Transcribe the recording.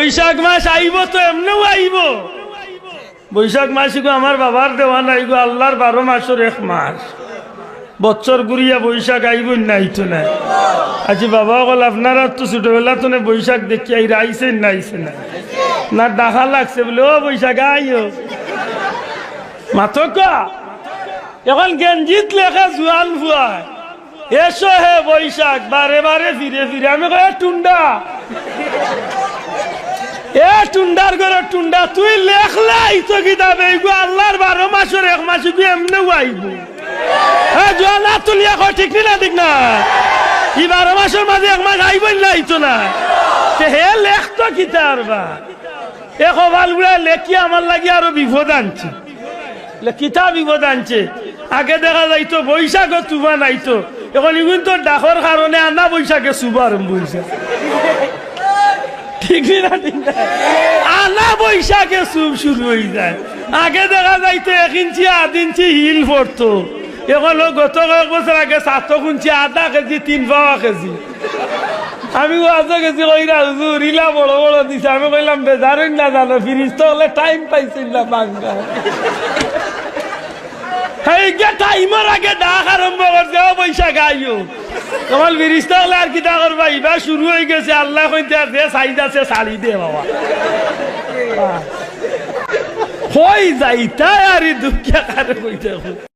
বৈশাখ মাস আইব তো এমনিও আইব। বৈশাখ মাস গো আমার বাবার দেওয়া নাই গো, আল্লাহর 12 মাসের এক মাস। বছর ঘুরিয়া বৈশাখ আইব নাইতো না। আচ্ছা বাবা বল আপনারা তো ছোটবেলা তো বৈশাখ দেখি আইসেন না আইসে না না দেখা লাগছে বলে ও বৈশাখ আইও মাথক এখন গেঞ্জিত লেখা জোয়ান ফুয়ায় এসো হে বৈশাখ বারে বারে ফিরে ফিরে আমি কয় টুন্ডা এ টুন্ডার ঘরে টুন্ডা তুই লেখলাই তো কিতাবে এইগো আল্লাহর 12 মাসের এক মাস গো এমনি আইব। হ্যাঁ জোয়ানা তুলিয়া কয় ঠিক না ঠিক না ই 12 মাসের মাঝে এক মাস আইব না আইতো না হে লেখ তো কিতার বা এ কবাল গুলা লেখি আমার লাগি আরো বিপদ আনছে কিতা বিপদ আনছে। আগে দেখা যাইতো বৈশাখও তুফান আইতো, এখন ইগুন তো ডাকর কারণে আনা বৈশাখে চুবা আরম্ভ হয়েছে। ঠিক না ঠিক না আনা বৈশাখে চুপ শুরু হয়ে যায়। আগে দেখা যাইতো 1 ইঞ্চি 8 ইঞ্চি হিল পড়তো, এখন গত কয়েক বছর আগে 7 ইঞ্চি 1/2 কেজি 3 পাওয়া কেজি। আমি আজ গেছি কইরা হুজুর ইলা বড় বড় দিছে। আমি কইলাম বেজারই না জানো ফিরিস তো হলে টাইম পাইছিল না বাংলা টাইমের আগে ডাক আরম্ভ করছে ও বৈশাখ আইও তোমার ফিরিস্তা হলে আর কি ডাকর ভাই এবার শুরু হয়ে গেছে। আল্লাহ কইতে যে সাইজ আছে শাড়ি দে বাবা হই যাইতা আর দুঃখিয়া কারে কইতে